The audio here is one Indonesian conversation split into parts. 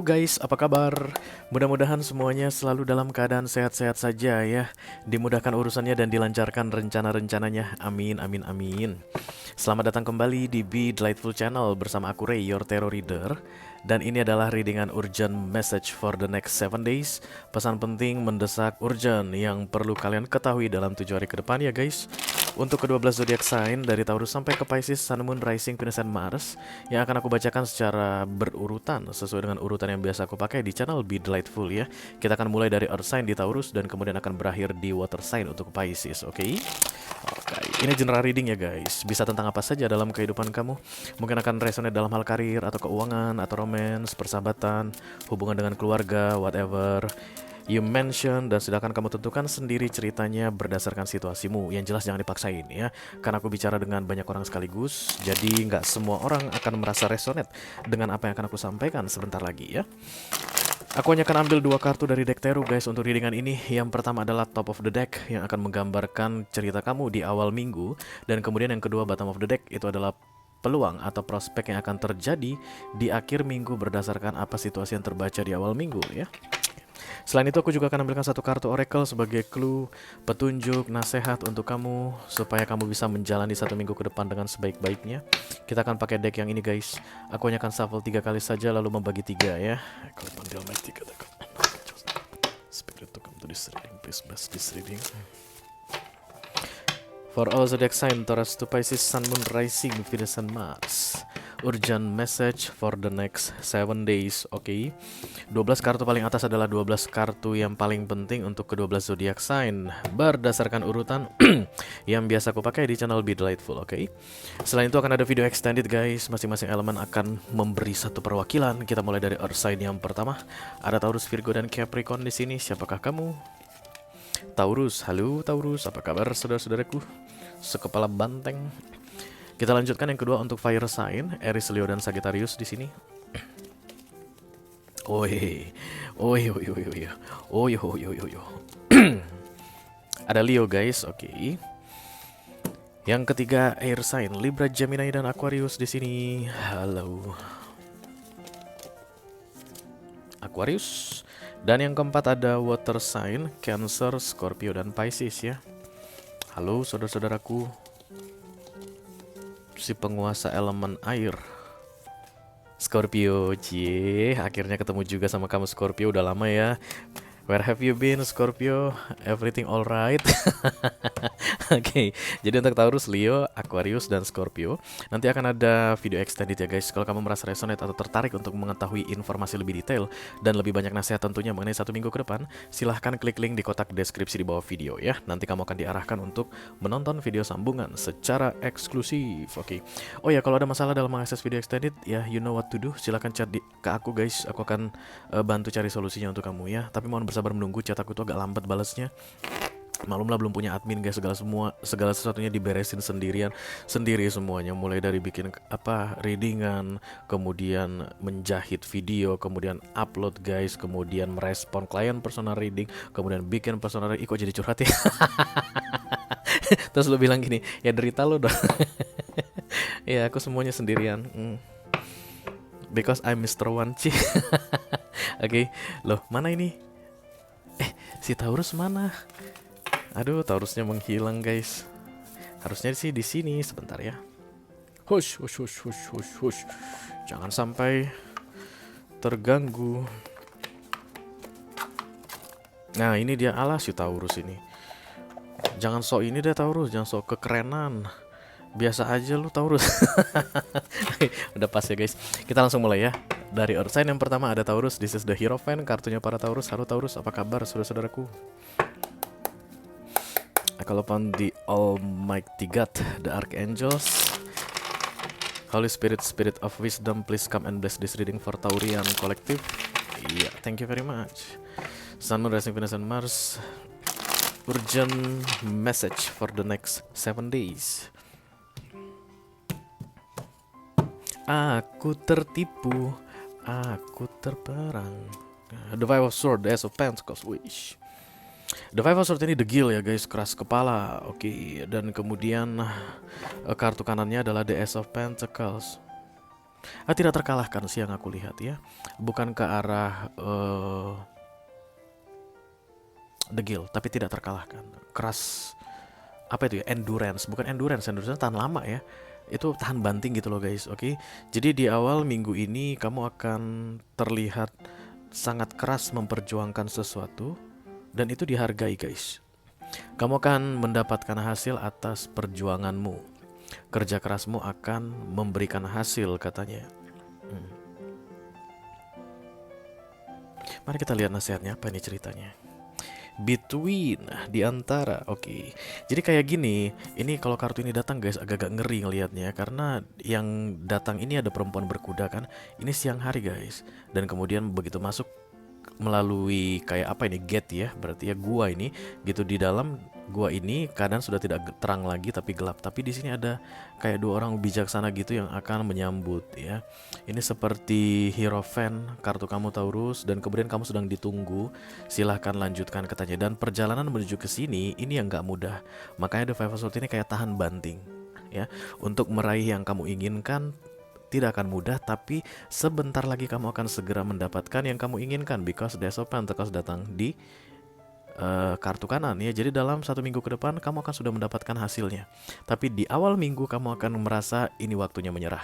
Halo guys, apa kabar? Mudah-mudahan semuanya selalu dalam keadaan sehat-sehat saja ya. Dimudahkan urusannya dan dilancarkan rencana-rencananya. Amin, amin, amin. Selamat datang kembali di Be Delightful Channel bersama aku Ray, your tarot reader. Dan ini adalah readingan urgent message for the next 7 days. Pesan penting mendesak urgent yang perlu kalian ketahui dalam 7 hari ke depan ya guys. Untuk ke-12 zodiak sign dari Taurus sampai ke Pisces, Sun, Moon, Rising, Venus, dan Mars yang akan aku bacakan secara berurutan sesuai dengan urutan yang biasa aku pakai di channel Be Delightful ya. Kita akan mulai dari Earth sign di Taurus dan kemudian akan berakhir di Water sign untuk Pisces, oke? Oke, ini general reading ya guys. Bisa tentang apa saja dalam kehidupan kamu. Mungkin akan resonate dalam hal karir atau keuangan atau romance, persahabatan, hubungan dengan keluarga, whatever you mention, dan silakan kamu tentukan sendiri ceritanya berdasarkan situasimu. Yang jelas jangan dipaksain ya, karena aku bicara dengan banyak orang sekaligus, jadi nggak semua orang akan merasa resonate dengan apa yang akan aku sampaikan sebentar lagi ya. Aku hanya akan ambil 2 kartu dari deck tarot guys untuk readingan ini. Yang pertama adalah top of the deck yang akan menggambarkan cerita kamu di awal minggu, dan kemudian yang kedua bottom of the deck itu adalah peluang atau prospek yang akan terjadi di akhir minggu berdasarkan apa situasi yang terbaca di awal minggu ya. Selain itu aku juga akan ambilkan 1 kartu oracle sebagai clue, petunjuk, nasihat untuk kamu supaya kamu bisa menjalani 1 minggu ke depan dengan sebaik-baiknya. Kita akan pakai deck yang ini guys. Aku hanya akan shuffle 3 kali saja lalu membagi 3 ya. Spirit to come to this reading, please bless this reading. For all zodiac sign, Taurus to Pisces, Sun, Moon, Rising, Venus, and Mars. Urgent message for the next 7 days, oke? 12 kartu paling atas adalah 12 kartu yang paling penting untuk ke-12 zodiac sign berdasarkan urutan yang biasa aku pakai di channel Be Delightful, oke? Selain itu akan ada video extended guys, masing-masing elemen akan memberi 1 perwakilan. Kita mulai dari Earth sign yang pertama. Ada Taurus, Virgo, dan Capricorn di sini. Siapakah kamu? Taurus, halo Taurus, apa kabar saudara-saudaraku sekepala banteng? Kita lanjutkan yang kedua untuk fire sign, Aries, Leo, dan Sagittarius di sini. Ada Leo guys, oke. Yang ketiga air sign, Libra, Gemini, dan Aquarius di sini. Halo Aquarius. Dan yang keempat ada water sign, Cancer, Scorpio, dan Pisces ya. Halo saudara-saudaraku, si penguasa elemen air, Scorpio. Cie, akhirnya ketemu juga sama kamu Scorpio, udah lama ya. Where have you been Scorpio? Everything alright? Oke, jadi untuk Taurus, Leo, Aquarius, dan Scorpio nanti akan ada video extended ya guys. Kalau kamu merasa resonate atau tertarik untuk mengetahui informasi lebih detail dan lebih banyak nasihat tentunya mengenai 1 minggu ke depan, silahkan klik link di kotak deskripsi di bawah video ya. Nanti kamu akan diarahkan untuk menonton video sambungan secara eksklusif. Oke. Oh ya, kalau ada masalah dalam mengakses video extended ya, you know what to do. Silahkan chat ke aku guys. Aku akan bantu cari solusinya untuk kamu ya. Tapi mohon bersabar menunggu, chat aku tuh agak lambat balasnya. Malum lah, belum punya admin guys, segala sesuatunya diberesin sendiri semuanya, mulai dari bikin readingan, kemudian menjahit video, kemudian upload guys, kemudian merespon klien personal reading, kemudian bikin personal reading. Kok jadi curhat ya? Terus lo bilang gini, ya derita lo dong. Ya aku semuanya sendirian. Because I'm Mr. One Chi. Oke, loh mana ini? Si Taurus mana? Aduh, Taurusnya menghilang guys. Harusnya sih di sini, sebentar ya. Hush. Jangan sampai terganggu. Nah, ini dia, ala si Taurus ini. Jangan sok ini deh Taurus, jangan sok kekerenan. Biasa aja lu Taurus. Udah pas ya guys. Kita langsung mulai ya. Dari Earth sign yang pertama ada Taurus. This is the Hierophant, kartunya para Taurus. Halo Taurus, apa kabar saudara-saudaraku? I call upon the Almighty God, the Archangels, Holy Spirit, Spirit of Wisdom, please come and bless this reading for Taurian Collective. Yeah, thank you very much. Sun, Moon, Rising, Venus, and Mars. Urgent message for the next 7 days. Aku tertipu, aku terperang. The Five of Swords, the Ace of Pentacles, wish. The Five of Swords ini degil ya guys, keras kepala. Oke, dan kemudian kartu kanannya adalah The Ace of Pentacles. Tidak terkalahkan sih yang aku lihat ya. Bukan ke arah degil, tapi tidak terkalahkan. Keras, apa itu ya? Endurance, bukan endurance, endurance tahan lama ya. Itu tahan banting gitu loh guys, oke? Jadi di awal minggu ini kamu akan terlihat sangat keras memperjuangkan sesuatu dan itu dihargai guys. Kamu akan mendapatkan hasil atas perjuanganmu. Kerja kerasmu akan memberikan hasil katanya. Mari kita lihat nasihatnya, apa ini ceritanya. Between, di antara, oke. Jadi kayak gini, ini kalau kartu ini datang guys agak-agak ngeri ngelihatnya karena yang datang ini ada perempuan berkuda kan. Ini siang hari guys. Dan kemudian begitu masuk melalui kayak apa ini, gate ya, berarti ya gua ini gitu. Di dalam gua ini keadaan sudah tidak terang lagi tapi gelap, tapi di sini ada kayak dua orang bijaksana gitu yang akan menyambut ya. Ini seperti Hierophant, kartu kamu Taurus, dan kemudian kamu sedang ditunggu, silahkan lanjutkan katanya. Dan perjalanan menuju ke sini ini yang nggak mudah, makanya The Five of Swords ini kayak tahan banting ya. Untuk meraih yang kamu inginkan tidak akan mudah, tapi sebentar lagi kamu akan segera mendapatkan yang kamu inginkan, because the Ace of Pentacles datang di kartu kanan ya. Jadi dalam 1 minggu ke depan kamu akan sudah mendapatkan hasilnya, tapi di awal minggu kamu akan merasa ini waktunya menyerah.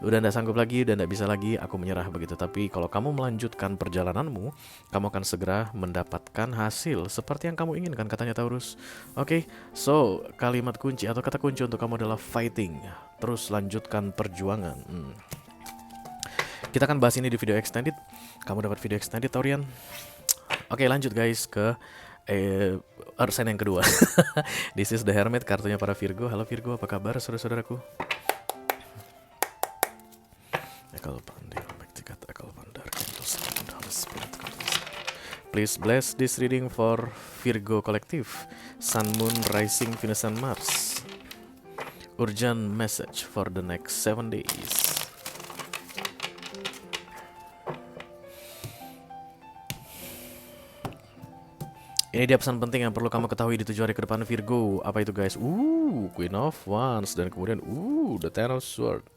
Udah tidak sanggup lagi, udah tidak bisa lagi, aku menyerah begitu. Tapi kalau kamu melanjutkan perjalananmu, kamu akan segera mendapatkan hasil seperti yang kamu inginkan katanya Taurus. Oke, so kalimat kunci atau kata kunci untuk kamu adalah fighting. Terus lanjutkan perjuangan. Kita akan bahas ini di video extended. Kamu dapat video extended Taurian. Oke, lanjut guys ke sign yang kedua. This is the Hermit, kartunya para Virgo. Halo Virgo, apa kabar saudara-saudaraku? Please bless this reading for Virgo Collective, Sun, Moon, Rising, Venus, and Mars. Urgent message for the next 7 days. Ini dia pesan penting yang perlu kamu ketahui di 7 hari ke depan Virgo. Apa itu guys? Queen of Wands, dan kemudian the Ten of Swords.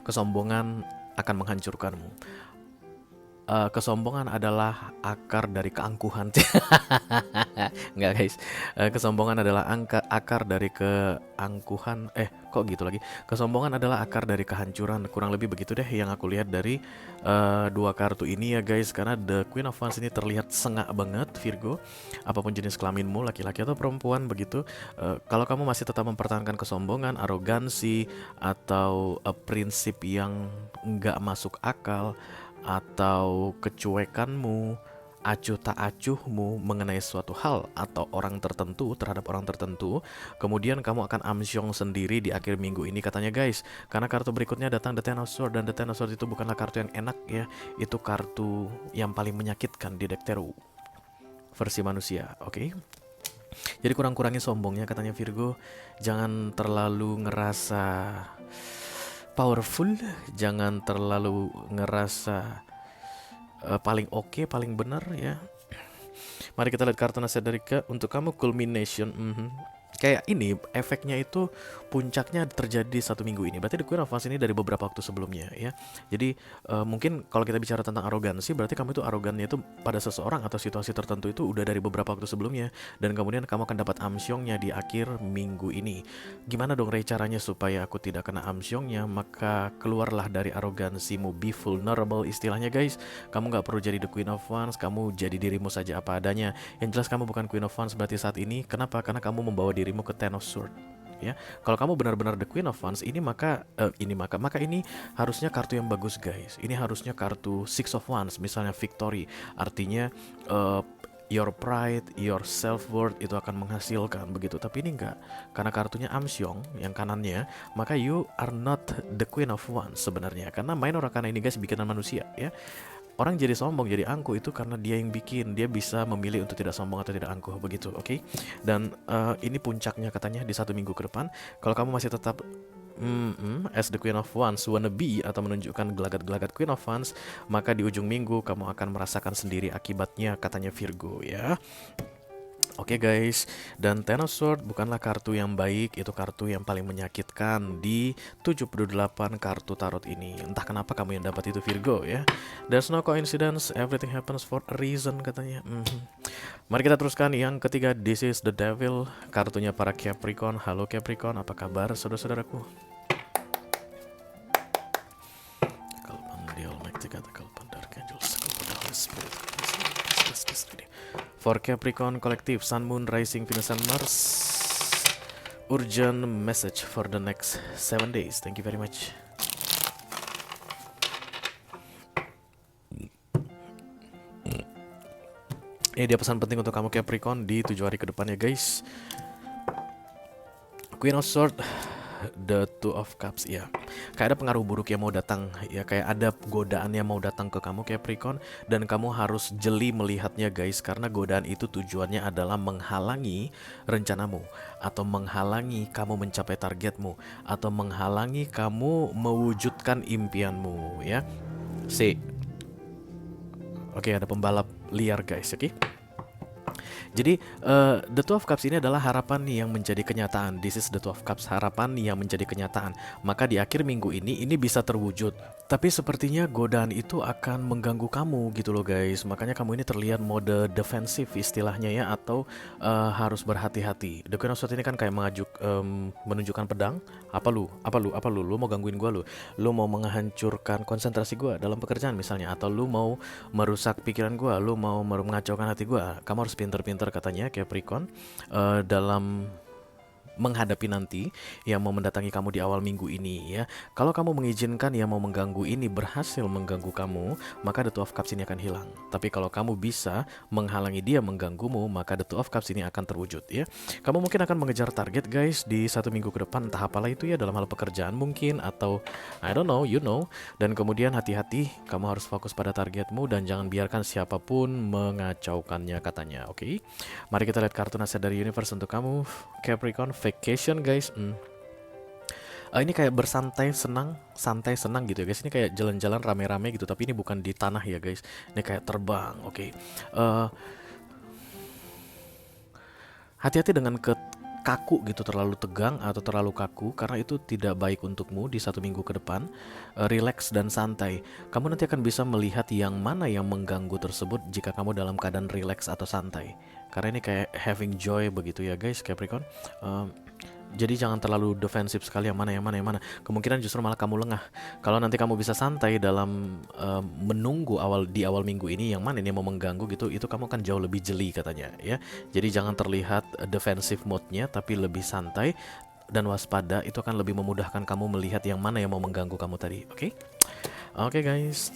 Kesombongan akan menghancurkanmu. Kesombongan adalah akar dari keangkuhan. Enggak guys, kesombongan adalah akar dari keangkuhan. Kok gitu lagi? Kesombongan adalah akar dari kehancuran. Kurang lebih begitu deh yang aku lihat dari dua kartu ini ya guys. Karena The Queen of Wands ini terlihat sengak banget Virgo. Apapun jenis kelaminmu, laki-laki atau perempuan begitu. Kalau kamu masih tetap mempertahankan kesombongan, arogansi, atau prinsip yang nggak masuk akal, atau kecuekanmu, acuh tak acuhmu mengenai suatu hal atau orang tertentu, terhadap orang tertentu, kemudian kamu akan amsyong sendiri di akhir minggu ini katanya guys. Karena kartu berikutnya datang The Ten of Swords, dan The Ten of Swords itu bukanlah kartu yang enak ya. Itu kartu yang paling menyakitkan di deck tarot versi manusia, oke? Jadi kurang-kurangi sombongnya katanya Virgo. Jangan terlalu ngerasa powerful, jangan terlalu ngerasa paling oke, paling benar ya. Mari kita lihat kartu nasihat dari untuk kamu, culmination. Kayak ini efeknya itu puncaknya terjadi 1 minggu ini. Berarti The Queen of Wands ini dari beberapa waktu sebelumnya ya. Jadi mungkin kalau kita bicara tentang arogansi, berarti kamu itu arogannya itu pada seseorang atau situasi tertentu itu udah dari beberapa waktu sebelumnya. Dan kemudian kamu akan dapat amsyongnya di akhir minggu ini. Gimana dong Ray caranya supaya aku tidak kena amsyongnya? Maka keluarlah dari arogansimu, be vulnerable istilahnya guys. Kamu gak perlu jadi The Queen of Wands, kamu jadi dirimu saja apa adanya. Yang jelas kamu bukan Queen of Wands berarti saat ini. Kenapa? Karena kamu membawa dirimu ke Ten of Swords ya. Kalau kamu benar-benar The Queen of Wands ini, maka ini harusnya kartu yang bagus guys. Ini harusnya kartu Six of Wands, misalnya victory. Artinya your pride, your self-worth itu akan menghasilkan begitu. Tapi ini enggak, karena kartunya Amsyong yang kanannya, maka you are not the Queen of Wands sebenarnya. Karena minor arcana ini guys bikinan manusia ya. Orang jadi sombong, jadi angkuh itu karena dia yang bikin. Dia bisa memilih untuk tidak sombong atau tidak angkuh begitu, oke? Dan ini puncaknya katanya di 1 minggu ke depan. Kalau kamu masih tetap as the Queen of Wands wannabe atau menunjukkan gelagat-gelagat Queen of Wands, maka di ujung minggu kamu akan merasakan sendiri akibatnya katanya Virgo ya. Oke guys, dan Ten of Swords bukanlah kartu yang baik, itu kartu yang paling menyakitkan di 78 kartu tarot ini. Entah kenapa kamu yang dapat itu Virgo ya. There's no coincidence, everything happens for a reason katanya. Mari kita teruskan yang ketiga, This is the Devil. Kartunya para Capricorn. Halo Capricorn, apa kabar saudara-saudaraku? Kalpan the Almighty God, Kalpan Dark Angels, Kalpan the Holy Spirit. For Capricorn Collective, Sun, Moon, Rising, Venus, and Mars. Urgent message for the next 7 days. Thank you very much. Ini dia pesan penting untuk kamu Capricorn di 7 hari ke depan ya guys. Queen of Swords, The Two of Cups, ya. Kayak ada pengaruh buruk yang mau datang, ya, kayak ada godaan yang mau datang ke kamu Capricorn, dan kamu harus jeli melihatnya guys, karena godaan itu tujuannya adalah menghalangi rencanamu, atau menghalangi kamu mencapai targetmu, atau menghalangi kamu mewujudkan impianmu, ya. Oke, ada pembalap liar guys, oke. Jadi The Two of Cups ini adalah harapan yang menjadi kenyataan. This is the Two of Cups, harapan yang menjadi kenyataan. Maka di akhir minggu ini bisa terwujud. Tapi sepertinya godaan itu akan mengganggu kamu gitu loh guys. Makanya kamu ini terlihat mode defensif istilahnya ya, atau harus berhati-hati. The Queen of Swords ini kan kayak menunjukkan pedang. Apa lu mau gangguin gua lu? Lu mau menghancurkan konsentrasi gua dalam pekerjaan misalnya, atau lu mau merusak pikiran gua, lu mau mengacaukan hati gua. Kamu harus pinter-pinter katanya Capricorn dalam menghadapi nanti yang mau mendatangi kamu di awal minggu ini ya. Kalau kamu mengizinkan yang mau mengganggu ini berhasil mengganggu kamu, maka The Two of Cups ini akan hilang. Tapi kalau kamu bisa menghalangi dia mengganggumu, maka The Two of Cups ini akan terwujud ya. Kamu mungkin akan mengejar target guys di 1 minggu ke depan, entah apalah itu ya, dalam hal pekerjaan mungkin, atau I don't know, you know. Dan kemudian hati-hati, kamu harus fokus pada targetmu dan jangan biarkan siapapun mengacaukannya katanya. Oke. Mari kita lihat kartu nasihat dari universe untuk kamu Capricorn. Vacation guys. Ini kayak bersantai santai senang gitu ya guys. Ini kayak jalan-jalan rame-rame gitu, tapi ini bukan di tanah ya guys. Ini kayak terbang. Oke. Hati-hati dengan kaku gitu, terlalu tegang atau terlalu kaku, karena itu tidak baik untukmu di 1 minggu ke depan. Relax dan santai. Kamu nanti akan bisa melihat yang mana yang mengganggu tersebut jika kamu dalam keadaan relax atau santai. Karena ini kayak having joy begitu ya guys Capricorn. Jadi jangan terlalu defensif sekali yang mana. Kemungkinan justru malah kamu lengah. Kalau nanti kamu bisa santai dalam menunggu di awal minggu ini yang mana ini mau mengganggu gitu, itu kamu akan jauh lebih jeli katanya ya. Jadi jangan terlihat defensif mode-nya, tapi lebih santai dan waspada. Itu akan lebih memudahkan kamu melihat yang mana yang mau mengganggu kamu tadi. Oke guys.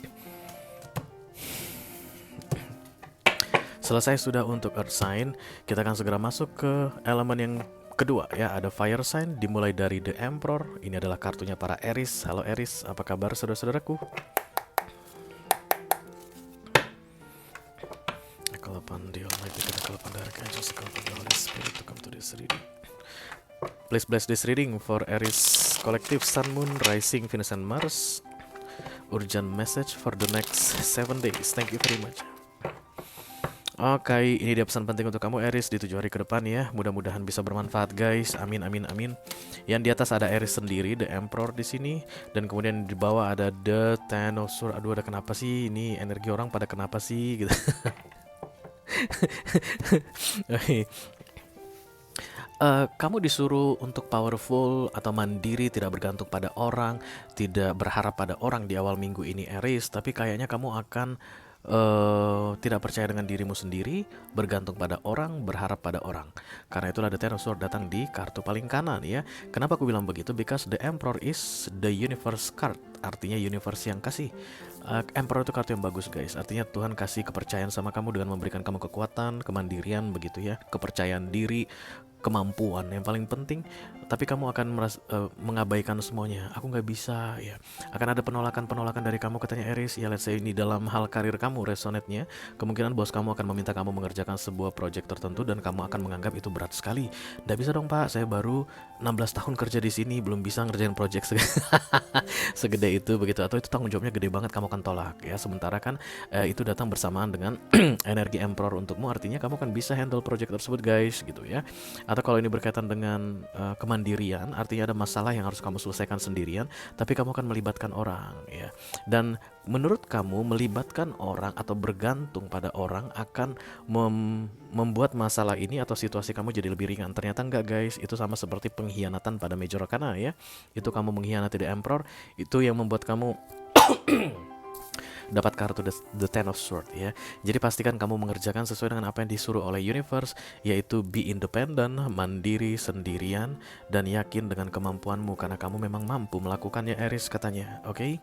Selesai sudah untuk Earth Sign. Kita akan segera masuk ke elemen yang kedua ya. Ada Fire Sign, dimulai dari The Emperor. Ini adalah kartunya para Aries. Halo Aries, apa kabar saudara-saudaraku? Please bless this reading for Aries Collective, Sun, Moon, Rising, Venus, and Mars. Urgent message for the next 7 days. Thank you very much. Oke, ini dia pesan penting untuk kamu Aries di 7 hari ke depan ya. Mudah-mudahan bisa bermanfaat guys. Amin. Yang di atas ada Aries sendiri, The Emperor di sini, dan kemudian di bawah ada The Ten of Swords. Aduh, ada kenapa sih? Ini energi orang pada kenapa sih gitu. Kamu disuruh untuk powerful atau mandiri, tidak bergantung pada orang, tidak berharap pada orang di awal minggu ini Aries, tapi kayaknya kamu akan tidak percaya dengan dirimu sendiri, bergantung pada orang, berharap pada orang. Karena itulah The Ten of Swords datang di kartu paling kanan ya. Kenapa aku bilang begitu? Because the Emperor is the universe card, artinya universe yang kasih. Emperor itu kartu yang bagus guys, artinya Tuhan kasih kepercayaan sama kamu dengan memberikan kamu kekuatan, kemandirian begitu ya, kepercayaan diri, kemampuan yang paling penting. Tapi kamu akan mengabaikan semuanya. Aku nggak bisa ya. Akan ada penolakan dari kamu katanya Aries ya. Let's say ini dalam hal karir kamu resonate-nya, kemungkinan bos kamu akan meminta kamu mengerjakan sebuah project tertentu dan kamu akan menganggap itu berat sekali. Nggak bisa dong pak, saya baru 16 tahun kerja di sini, belum bisa ngerjain project segede itu begitu, atau itu tanggung jawabnya gede banget, kamu akan tolak ya. Sementara kan itu datang bersamaan dengan energi Emperor untukmu, artinya kamu kan bisa handle project tersebut guys gitu ya. Atau kalau ini berkaitan dengan kemandirian, artinya ada masalah yang harus kamu selesaikan sendirian, tapi kamu akan melibatkan orang ya. Dan menurut kamu melibatkan orang atau bergantung pada orang akan membuat masalah ini atau situasi kamu jadi lebih ringan. Ternyata enggak guys, itu sama seperti pengkhianatan pada Major Arcana ya. Itu kamu mengkhianati The Emperor, itu yang membuat kamu dapat kartu the Ten of Swords ya. Jadi pastikan kamu mengerjakan sesuai dengan apa yang disuruh oleh universe, yaitu be independent, mandiri, sendirian, dan yakin dengan kemampuanmu karena kamu memang mampu melakukannya Aries katanya. Oke.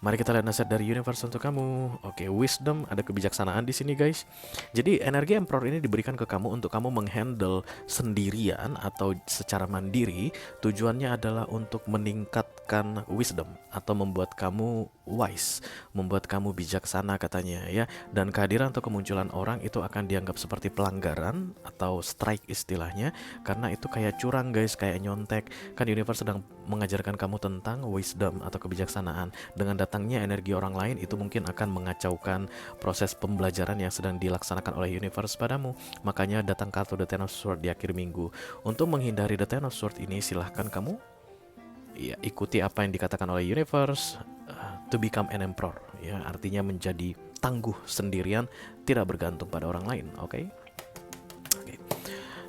Mari kita lihat nasihat dari universe untuk kamu. Oke, wisdom, ada kebijaksanaan di sini guys. Jadi energi Emperor ini diberikan ke kamu untuk kamu menghandle sendirian atau secara mandiri. Tujuannya adalah untuk meningkatkan wisdom atau membuat kamu wise, membuat kamu bijaksana katanya ya. Dan kehadiran atau kemunculan orang itu akan dianggap seperti pelanggaran atau strike istilahnya, karena itu kayak curang guys, kayak nyontek. Kan universe sedang mengajarkan kamu tentang wisdom atau kebijaksanaan. Dengan datangnya energi orang lain itu mungkin akan mengacaukan proses pembelajaran yang sedang dilaksanakan oleh universe padamu. Makanya datang kartu The Ten of Swords di akhir minggu. Untuk menghindari The Ten of Swords ini, silahkan kamu ya ikuti apa yang dikatakan oleh universe, to become an emperor ya, artinya menjadi tangguh sendirian, tidak bergantung pada orang lain. Oke.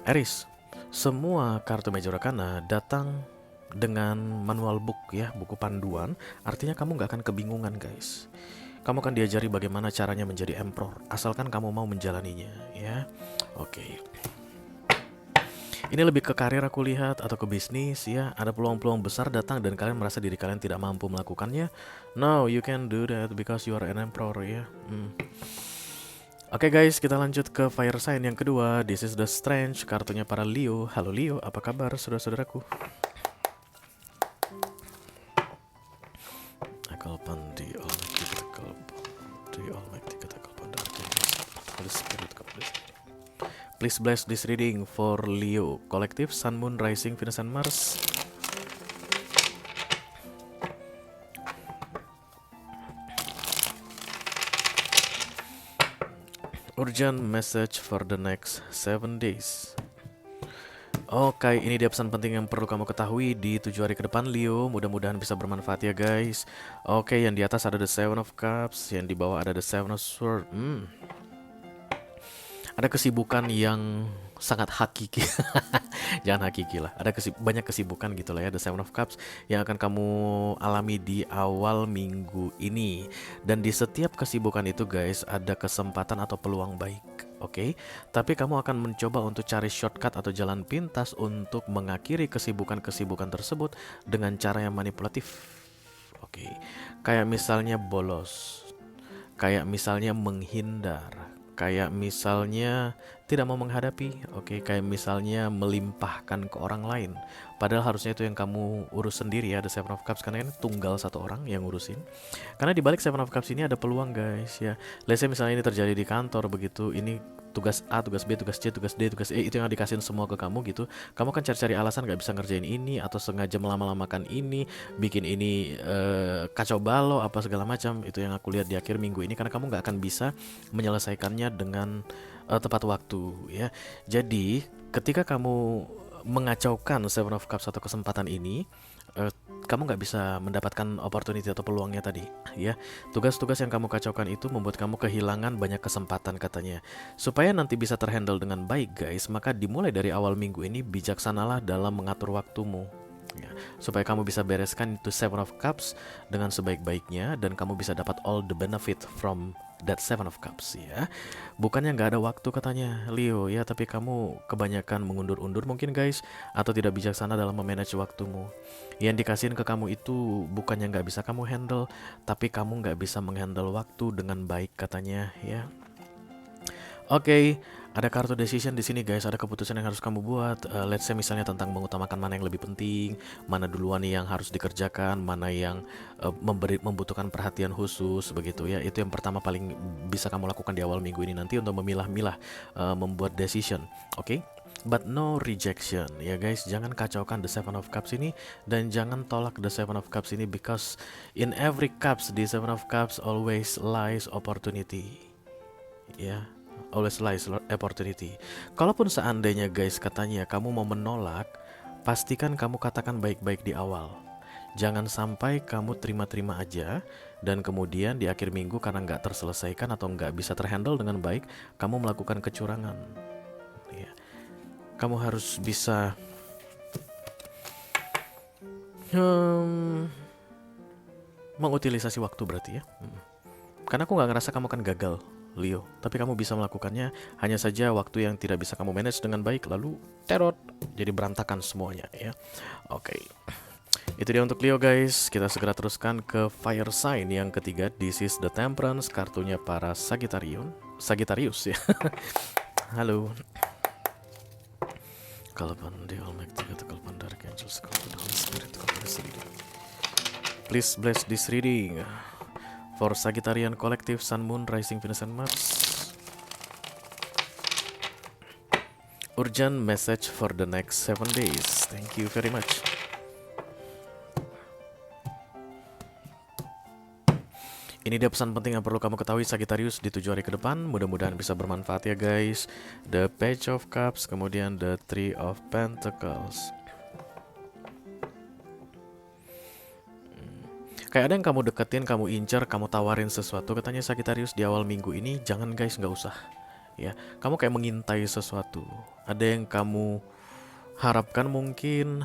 Aries, semua kartu Major Arcana datang dengan manual book ya, buku panduan, artinya kamu nggak akan kebingungan guys. Kamu akan diajari bagaimana caranya menjadi emperor, asalkan kamu mau menjalaninya ya. Oke. Ini lebih ke karir aku lihat, atau ke bisnis ya. Ada peluang-peluang besar datang dan kalian merasa diri kalian tidak mampu melakukannya. No, you can do that because you are an emperor ya. Oke guys, kita lanjut ke fire sign yang kedua. This is the Strange, kartunya para Leo. Halo Leo, apa kabar saudara-saudaraku? Please bless this reading for Leo Collective, Sun, Moon, Rising, Venus, and Mars. Urgent message for the next 7 days. Oke, ini dia pesan penting yang perlu kamu ketahui di 7 hari ke depan Leo. Mudah-mudahan bisa bermanfaat ya guys. Oke, yang di atas ada the Seven of Cups, yang di bawah ada the Seven of Swords. Ada kesibukan yang sangat hakiki. Jangan hakiki lah. Ada banyak kesibukan gitu lah ya, the Seven of Cups, yang akan kamu alami di awal minggu ini. Dan di setiap kesibukan itu guys, ada kesempatan atau peluang baik. Oke, tapi kamu akan mencoba untuk cari shortcut atau jalan pintas untuk mengakhiri kesibukan-kesibukan tersebut dengan cara yang manipulatif. Oke, kayak misalnya bolos, kayak misalnya menghindar, kayak misalnya tidak mau menghadapi, kayak misalnya melimpahkan ke orang lain. Padahal harusnya itu yang kamu urus sendiri ya, the Seven of Cups, karena ini tunggal satu orang yang ngurusin. Karena di balik Seven of Cups ini ada peluang guys ya. Let's say misalnya ini terjadi di kantor begitu, ini tugas A, tugas B, tugas C, tugas D, tugas E, itu yang dikasihin semua ke kamu gitu. Kamu kan cari-cari alasan gak bisa ngerjain ini, atau sengaja melama-lamakan ini, bikin ini kacau balau apa segala macam. Itu yang aku lihat di akhir minggu ini, karena kamu gak akan bisa menyelesaikannya dengan tepat waktu ya. Jadi ketika kamu mengacaukan Seven of Cups atau kesempatan ini, kamu nggak bisa mendapatkan opportunity atau peluangnya tadi ya. Tugas-tugas yang kamu kacaukan itu membuat kamu kehilangan banyak kesempatan katanya. Supaya nanti bisa terhandle dengan baik guys, maka dimulai dari awal minggu ini bijaksanalah dalam mengatur waktumu ya, supaya kamu bisa bereskan itu Seven of Cups dengan sebaik-baiknya, dan kamu bisa dapat all the benefit from that Seven of Cups ya. Bukannya nggak ada waktu katanya Leo ya, tapi kamu kebanyakan mengundur-undur mungkin guys, atau tidak bijaksana dalam memanage waktumu. Yang dikasihin ke kamu itu bukannya nggak bisa kamu handle, tapi kamu nggak bisa menghandle waktu dengan baik katanya ya. Oke, ada kartu decision di sini guys, ada keputusan yang harus kamu buat. Let's say misalnya tentang mengutamakan mana yang lebih penting, mana duluan yang harus dikerjakan, mana yang membutuhkan perhatian khusus begitu ya. Itu yang pertama paling bisa kamu lakukan di awal minggu ini nanti untuk memilah-milah, membuat decision. Oke. but no rejection. Ya guys, jangan kacaukan the Seven of Cups ini dan jangan tolak the Seven of Cups ini, because in every cups di Seven of Cups always lies opportunity. Ya, always lies opportunity. Kalaupun seandainya guys katanya kamu mau menolak, pastikan kamu katakan baik-baik di awal. Jangan sampai kamu terima-terima aja dan kemudian di akhir minggu karena nggak terselesaikan atau nggak bisa terhandle dengan baik, kamu melakukan kecurangan. Ya. Kamu harus bisa mengutilisasi waktu berarti ya. Karena aku nggak ngerasa kamu akan gagal, Leo. Tapi kamu bisa melakukannya, hanya saja waktu yang tidak bisa kamu manage dengan baik, lalu terot, jadi berantakan semuanya ya. Oke. Itu dia untuk Leo guys. Kita segera teruskan ke fire sign yang ketiga. This is the Temperance, kartunya para Sagittarius ya. Halo. Kalpan the Almighty, Kalpan Dark Angels, Kalpan Holy Spirit, Kalpan this reading. Please bless this reading for Sagittarian Collective, Sun, Moon, Rising, Venus, and Mars. Urgent message for the next 7 days. Thank you very much. Ini dia pesan penting yang perlu kamu ketahui Sagittarius di 7 hari ke depan. Mudah-mudahan bisa bermanfaat ya guys. The Page of Cups, kemudian the Three of Pentacles. Kayak ada yang kamu deketin, kamu incer, kamu tawarin sesuatu. Katanya Sagittarius di awal minggu ini, jangan guys, nggak usah. Ya, kamu kayak mengintai sesuatu. Ada yang kamu harapkan mungkin,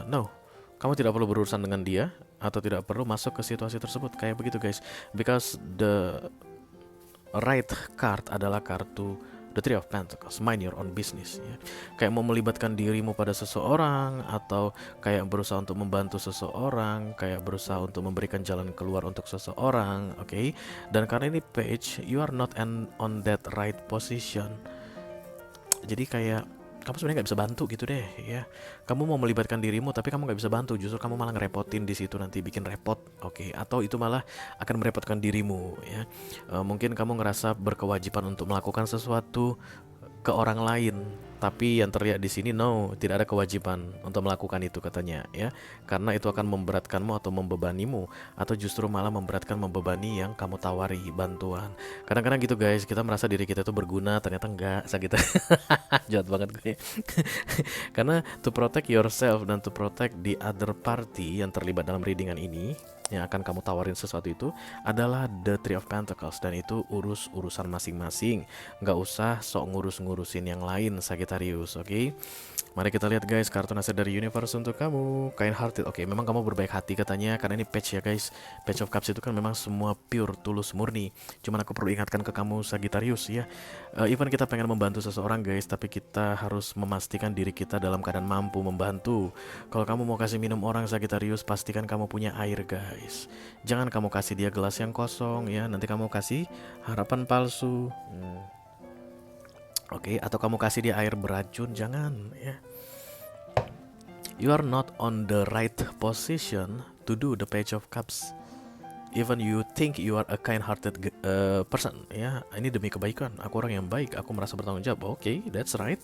no. Kamu tidak perlu berurusan dengan dia atau tidak perlu masuk ke situasi tersebut kayak begitu guys, because the right card adalah kartu the Three of Pentacles, mind your own business ya. Kayak mau melibatkan dirimu pada seseorang atau kayak berusaha untuk membantu seseorang, kayak berusaha untuk memberikan jalan keluar untuk seseorang, oke? Dan karena ini page, you are not on that right position. Jadi kayak kamu sebenarnya nggak bisa bantu gitu deh ya. Kamu mau melibatkan dirimu tapi kamu nggak bisa bantu, justru kamu malah ngerepotin di situ, nanti bikin repot, oke? Atau itu malah akan merepotkan dirimu ya. Mungkin kamu ngerasa berkewajiban untuk melakukan sesuatu ke orang lain, tapi yang terlihat di sini no, tidak ada kewajiban untuk melakukan itu katanya ya, karena itu akan memberatkanmu atau membebanimu, atau justru malah memberatkan membebani yang kamu tawari bantuan. Kadang-kadang gitu guys, kita merasa diri kita itu berguna, ternyata enggak, sakit. Jahat banget gue. Karena to protect yourself dan to protect the other party yang terlibat dalam readingan ini, yang akan kamu tawarin sesuatu itu adalah the Three of Pentacles, dan itu urusan masing-masing. Nggak usah sok ngurusin yang lain Sagittarius, oke? Mari kita lihat guys kartu nasihat dari universe untuk kamu. Kind hearted, oke, memang kamu berbaik hati katanya, karena ini page ya guys. Page of Cups itu kan memang semua pure, tulus, murni. Cuman aku perlu ingatkan ke kamu Sagittarius ya, even kita pengen membantu seseorang guys, tapi kita harus memastikan diri kita dalam keadaan mampu membantu. Kalau kamu mau kasih minum orang Sagittarius, pastikan kamu punya air guys. Jangan kamu kasih dia gelas yang kosong ya, nanti kamu kasih harapan palsu. Oke, atau kamu kasih dia air beracun, jangan ya. You are not on the right position to do the Page of Cups. Even you think you are a kind-hearted person ya, ini demi kebaikan, aku orang yang baik, aku merasa bertanggung jawab. Oke, that's right.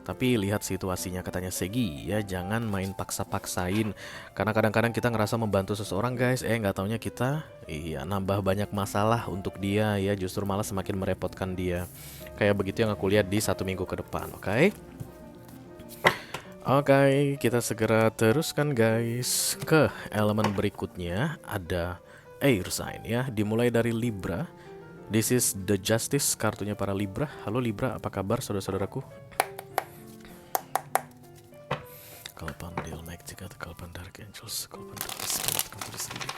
Tapi lihat situasinya katanya Segi ya, jangan main paksa-paksain. Karena kadang-kadang kita ngerasa membantu seseorang guys, nggak taunya kita nambah banyak masalah untuk dia ya, justru malah semakin merepotkan dia. Kayak begitu yang aku lihat di 1 minggu ke depan, oke? Oke, kita segera teruskan guys ke elemen berikutnya. Ada air sign ya, dimulai dari Libra. This is the Justice, kartunya para Libra. Halo Libra, apa kabar saudara-saudaraku? Kalpan the Almighty, Kalpan Dark Angels, Kalpan Dark Spirit, come to this reading.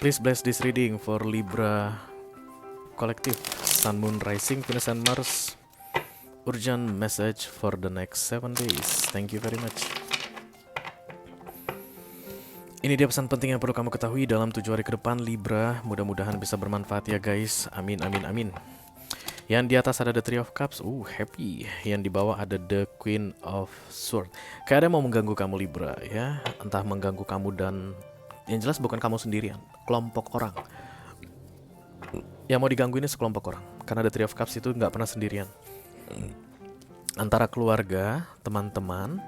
Please bless this reading for Libra Collective, Sun, Moon, Rising, Venus, and Mars. Urgent message for the next 7 days. Thank you very much. Ini dia pesan penting yang perlu kamu ketahui dalam 7 hari ke depan Libra. Mudah-mudahan bisa bermanfaat ya guys. Amin, amin, amin. Yang di atas ada the Three of Cups, happy. Yang di bawah ada the Queen of Swords. Kayak ada yang mau mengganggu kamu Libra ya. Entah mengganggu kamu dan yang jelas bukan kamu sendirian, kelompok orang. Yang mau diganggu ini sekelompok orang. Karena the Three of Cups itu nggak pernah sendirian. antara keluarga, teman-teman,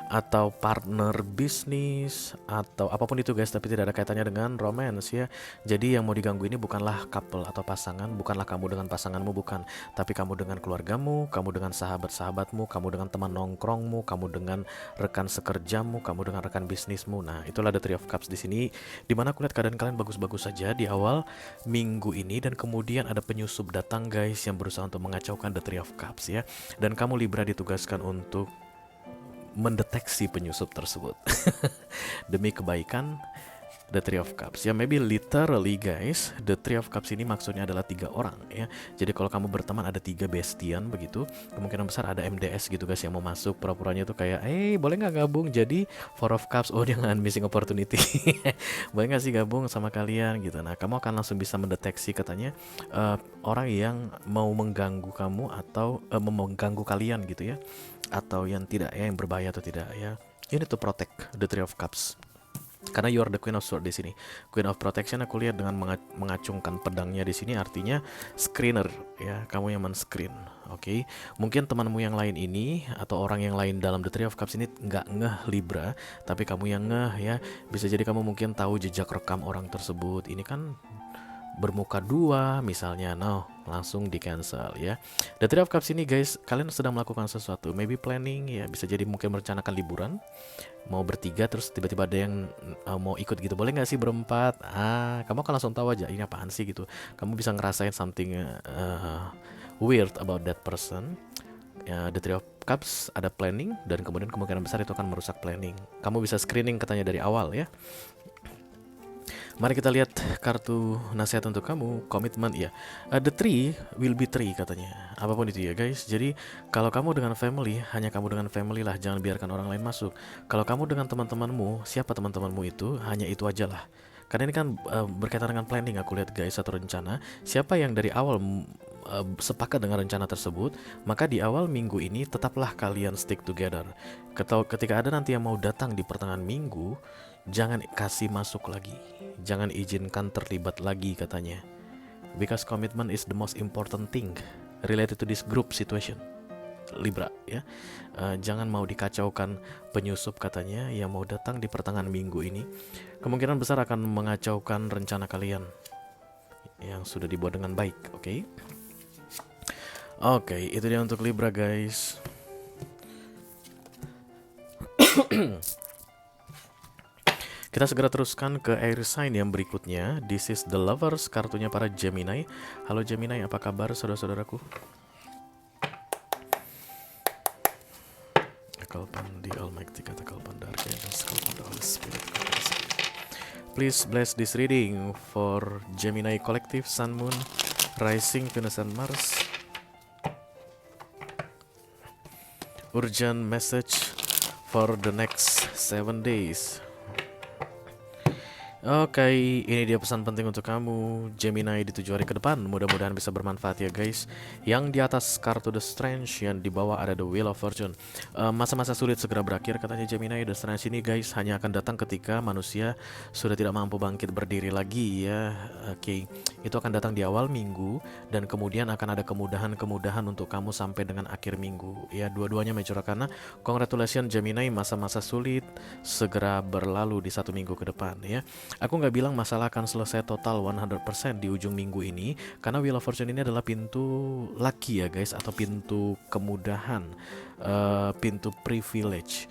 atau partner bisnis atau apapun itu guys, tapi tidak ada kaitannya dengan romance ya. Jadi yang mau diganggu ini bukanlah couple atau pasangan, bukanlah kamu dengan pasanganmu, bukan, tapi kamu dengan keluargamu, kamu dengan sahabat-sahabatmu, kamu dengan teman nongkrongmu, kamu dengan rekan sekerjamu, kamu dengan rekan bisnismu. Nah, itulah the Three of Cups di sini, dimana aku lihat keadaan kalian bagus-bagus saja di awal minggu ini, dan kemudian ada penyusup datang guys yang berusaha untuk mengacaukan the Three of Cups ya. Dan kamu Libra ditugaskan untuk mendeteksi penyusup tersebut demi kebaikan the Three of Cups ya. Maybe literally guys, the Three of Cups ini maksudnya adalah 3 orang ya. Jadi kalau kamu berteman ada 3 bestian begitu, kemungkinan besar ada MDS gitu guys yang mau masuk, pura-puranya tuh kayak boleh nggak gabung jadi Four of Cups. Oh, jangan missing opportunity. Boleh nggak sih gabung sama kalian gitu. Nah, kamu akan langsung bisa mendeteksi katanya orang yang mau mengganggu kamu atau mengganggu kalian gitu ya, atau yang tidak ya, yang berbahaya atau tidak ya. You need to protect the Three of Cups karena you are the Queen of Swords di sini. Queen of Protection aku lihat dengan mengacungkan pedangnya di sini, artinya screener ya, kamu yang men-screen. Oke. Mungkin temanmu yang lain ini atau orang yang lain dalam the Three of Cups ini nggak ngeh Libra, tapi kamu yang ngeh ya. Bisa jadi kamu mungkin tahu jejak rekam orang tersebut. Ini kan bermuka 2 misalnya, langsung di cancel ya. The Three of Cups ini guys, kalian sedang melakukan sesuatu, maybe planning ya, bisa jadi mungkin merencanakan liburan, mau bertiga terus tiba-tiba ada yang mau ikut gitu, boleh nggak sih berempat, kamu akan langsung tahu aja ini apaan sih gitu. Kamu bisa ngerasain something weird about that person ya. The Three of Cups ada planning, dan kemudian kemungkinan besar itu akan merusak planning. Kamu bisa screening katanya dari awal ya. Mari kita lihat kartu nasihat untuk kamu, komitmen ya. The three will be three katanya. Apapun itu ya guys. Jadi kalau kamu dengan family, hanya kamu dengan family lah, jangan biarkan orang lain masuk. Kalau kamu dengan teman-temanmu, siapa teman-temanmu itu, hanya itu aja lah. Karena ini kan berkaitan dengan planning, aku lihat guys, satu rencana. Siapa yang dari awal sepakat dengan rencana tersebut, maka di awal minggu ini tetaplah kalian stick together. Ketika ada nanti yang mau datang di pertengahan minggu, jangan kasih masuk lagi, jangan izinkan terlibat lagi katanya. Because commitment is the most important thing related to this group situation, Libra ya. Jangan mau dikacaukan penyusup katanya yang mau datang di pertengahan minggu ini. Kemungkinan besar akan mengacaukan rencana kalian yang sudah dibuat dengan baik. Oke, itu dia untuk Libra guys. Kita segera teruskan ke air sign yang berikutnya. This is the Lovers, kartunya para Gemini. Halo Gemini, apa kabar saudara-saudaraku? Akalpan di Almighty, katakalpan darga, dan sekalpan the Holy Spirit. Please bless this reading for Gemini Collective, Sun, Moon, Rising, Venus, and Mars. Urgent message for the next 7 days. Oke, ini dia pesan penting untuk kamu Gemini di 7 hari ke depan. Mudah-mudahan bisa bermanfaat ya guys. Yang di atas kartu The Strange, yang di bawah ada The Wheel of Fortune. Masa-masa sulit segera berakhir katanya Gemini. The Strange ini guys hanya akan datang ketika manusia sudah tidak mampu bangkit berdiri lagi ya. Oke, itu akan datang di awal minggu, dan kemudian akan ada kemudahan-kemudahan untuk kamu sampai dengan akhir minggu ya. Dua-duanya major karena congratulations Gemini, masa-masa sulit segera berlalu di 1 minggu ke depan ya. Aku nggak bilang masalah akan selesai total 100% di ujung minggu ini, karena Wheel of Fortune ini adalah pintu lucky ya guys, atau pintu kemudahan, pintu privilege.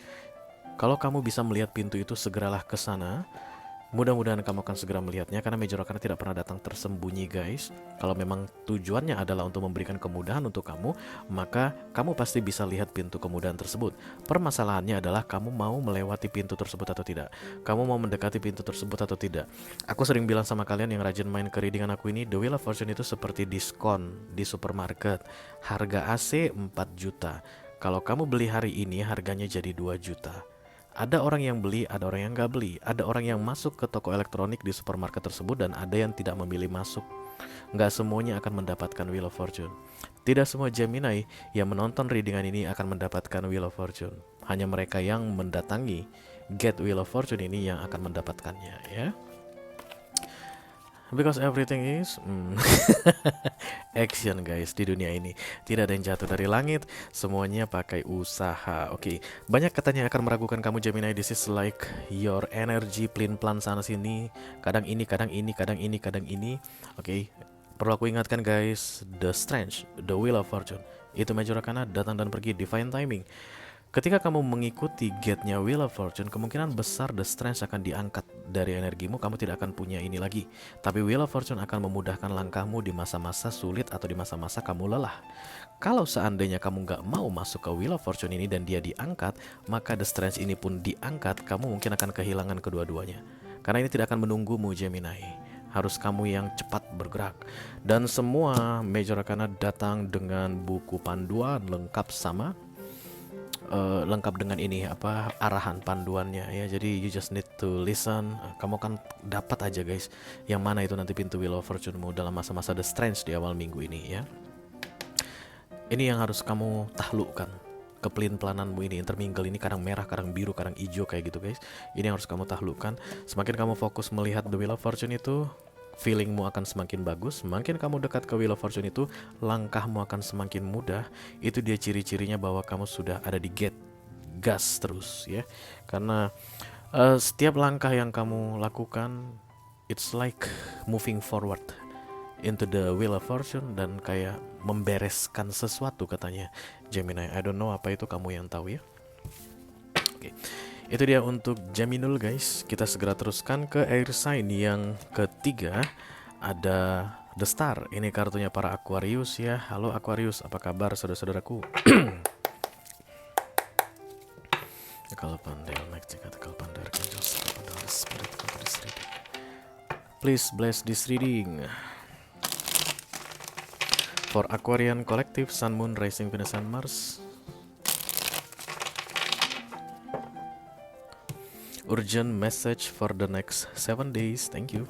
Kalau kamu bisa melihat pintu itu, segeralah ke sana. Mudah-mudahan kamu akan segera melihatnya, karena Major Arcana tidak pernah datang tersembunyi guys. Kalau memang tujuannya adalah untuk memberikan kemudahan untuk kamu, maka kamu pasti bisa lihat pintu kemudahan tersebut. Permasalahannya adalah kamu mau melewati pintu tersebut atau tidak. Kamu mau mendekati pintu tersebut atau tidak. Aku sering bilang sama kalian yang rajin main ke readingan aku ini, The Wheel of Fortune itu seperti diskon di supermarket. Harga AC 4 juta. Kalau kamu beli hari ini, harganya jadi 2 juta. Ada orang yang beli, ada orang yang nggak beli. Ada orang yang masuk ke toko elektronik di supermarket tersebut, dan ada yang tidak memilih masuk. Nggak semuanya akan mendapatkan Wheel of Fortune. Tidak semua Gemini yang menonton readingan ini akan mendapatkan Wheel of Fortune. Hanya mereka yang mendatangi Get Wheel of Fortune ini yang akan mendapatkannya ya. Because everything is action guys di dunia ini. Tidak ada yang jatuh dari langit, semuanya pakai usaha. Oke, banyak katanya akan meragukan kamu Gemini. This is like your energy plan sana sini. Kadang ini, kadang ini, kadang ini, kadang ini. Oke, perlu aku ingatkan guys, the strange, the wheel of fortune. Itu major arcana, datang dan pergi, divine timing. Ketika kamu mengikuti gate-nya Wheel of Fortune, kemungkinan besar The Strange akan diangkat dari energimu, kamu tidak akan punya ini lagi. Tapi Wheel of Fortune akan memudahkan langkahmu di masa-masa sulit atau di masa-masa kamu lelah. Kalau seandainya kamu nggak mau masuk ke Wheel of Fortune ini dan dia diangkat, maka The Strange ini pun diangkat, kamu mungkin akan kehilangan kedua-duanya. Karena ini tidak akan menunggumu Gemini. Harus kamu yang cepat bergerak. Dan semua Major Arcana datang dengan buku panduan lengkap lengkap dengan ini arahan panduannya ya. Jadi you just need to listen. Kamu kan dapat aja guys yang mana itu nanti pintu Wheel of Fortune-mu dalam masa-masa The Strange di awal minggu ini ya. Ini yang harus kamu taklukkan, kepelin-pelananmu ini, intermingle ini, kadang merah, kadang biru, kadang hijau kayak gitu guys. Ini yang harus kamu taklukkan. Semakin kamu fokus melihat The Wheel of Fortune itu, feelingmu akan semakin bagus. Semakin kamu dekat ke Wheel of Fortune itu, langkahmu akan semakin mudah. Itu dia ciri-cirinya bahwa kamu sudah ada di gate. Gas terus ya. Karena setiap langkah yang kamu lakukan, it's like moving forward into the Wheel of Fortune, dan kayak membereskan sesuatu katanya Gemini. I don't know apa itu, kamu yang tahu ya. Oke. Itu dia untuk Geminul guys. Kita segera teruskan ke air sign yang ketiga. Ada The Star. Ini kartunya para Aquarius ya. Halo Aquarius, apa kabar saudara-saudaraku? Please bless this reading for Aquarian Collective, Sun, Moon, Rising, Venus, and Mars. Urgent message for the next 7 days. Thank you.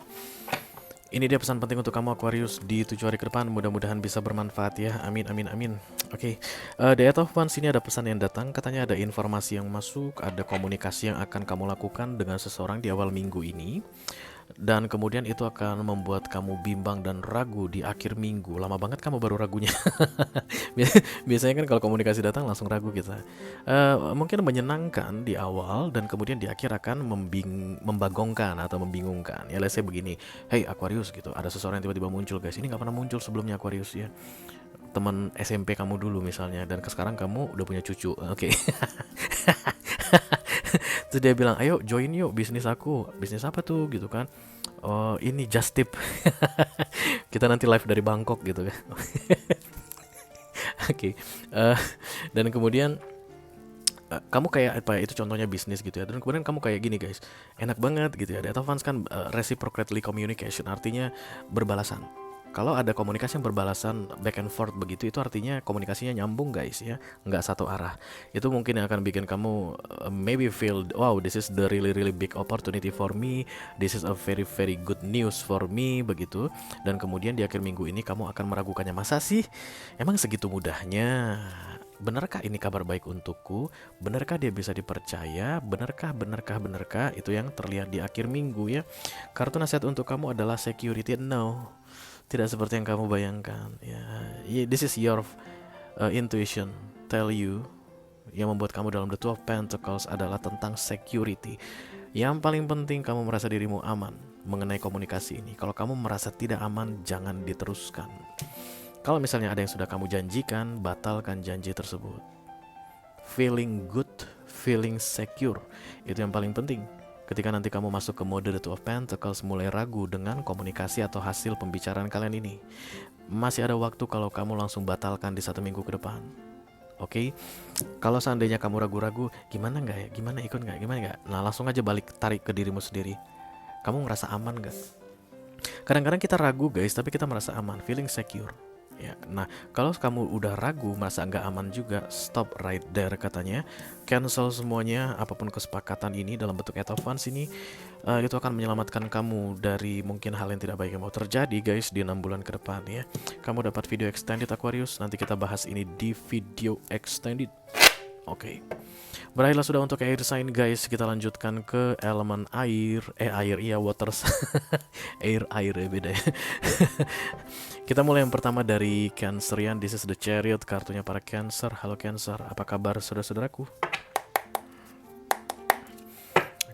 Ini dia pesan penting untuk kamu Aquarius di 7 hari ke depan. Mudah-mudahan bisa bermanfaat ya. Amin, amin, amin. Oke, The Eight of Wands ini ada pesan yang datang. Katanya ada informasi yang masuk, ada komunikasi yang akan kamu lakukan dengan seseorang di awal minggu ini. Dan kemudian itu akan membuat kamu bimbang dan ragu di akhir minggu. Lama banget kamu baru ragunya. Biasanya kan kalau komunikasi datang langsung ragu kita. Mungkin menyenangkan di awal dan kemudian di akhir akan membagongkan atau membingungkan. Ya let's say begini, hey Aquarius gitu, ada seseorang yang tiba-tiba muncul guys. Ini gak pernah muncul sebelumnya Aquarius ya. Teman SMP kamu dulu misalnya, dan sekarang kamu udah punya cucu. Oke. Terus dia bilang, ayo join yuk bisnis aku. Bisnis apa tuh gitu kan? Oh ini Just Tip. Kita nanti live dari Bangkok gitu kan. Oke. Dan kemudian kamu kayak apa ya, itu contohnya bisnis gitu ya. Dan kemudian kamu kayak gini guys, enak banget gitu ya. Data funds kan reciprocally communication, artinya berbalasan. Kalau ada komunikasi yang berbalasan, back and forth begitu, itu artinya komunikasinya nyambung guys ya, nggak satu arah. Itu mungkin yang akan bikin kamu maybe feel, wow this is the really big opportunity for me, this is a very good news for me begitu. Dan kemudian di akhir minggu ini kamu akan meragukannya, masa sih emang segitu mudahnya? Benarkah ini kabar baik untukku? Benarkah dia bisa dipercaya? Benarkah? Itu yang terlihat di akhir minggu ya. Kartu nasihat untuk kamu adalah security. No, tidak seperti yang kamu bayangkan ya. This is your intuition tell you. Yang membuat kamu dalam the Two of Pentacles adalah tentang security. Yang paling penting kamu merasa dirimu aman mengenai komunikasi ini. Kalau kamu merasa tidak aman, jangan diteruskan. Kalau misalnya ada yang sudah kamu janjikan, batalkan janji tersebut. Feeling good, feeling secure, itu yang paling penting. Ketika nanti kamu masuk ke mode The Two of Pentacles, mulai ragu dengan komunikasi atau hasil pembicaraan kalian ini, masih ada waktu kalau kamu langsung batalkan di 1 minggu ke depan. Oke, kalau seandainya kamu ragu-ragu, gimana nggak ya, gimana ikut nggak, gimana nggak, nah langsung aja balik tarik ke dirimu sendiri. Kamu merasa aman nggak? Kadang-kadang kita ragu guys, tapi kita merasa aman, feeling secure. Ya, nah kalau kamu udah ragu, merasa nggak aman juga, stop right there katanya. Cancel semuanya, apapun kesepakatan ini dalam bentuk Eight of Wands ini, itu akan menyelamatkan kamu dari mungkin hal yang tidak baik yang mau terjadi guys di 6 bulan ke depan ya. Kamu dapat video extended Aquarius, nanti kita bahas ini di video extended. Oke. Berakhirlah sudah untuk air sign guys. Kita lanjutkan ke elemen air. Air iya water. air ya beda ya. Kita mulai yang pertama dari Cancerian. This is the Chariot, kartunya para Cancer. Halo Cancer, apa kabar saudara-saudaraku?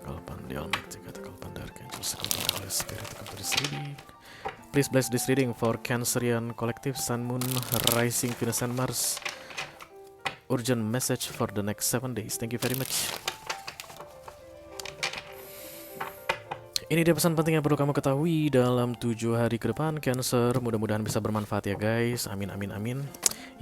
Kalpan di Almighty, kata kalpan dari Angels, kalpan dari Spirit, kalpan dari reading. Please bless this reading for Cancerian Collective, Sun, Moon, Rising, Venus, and Mars. Urgent message for the next 7 days. Thank you very much. Ini dia pesan penting yang perlu kamu ketahui dalam 7 hari ke depan, Cancer. Mudah-mudahan bisa bermanfaat ya guys. Amin, amin, amin.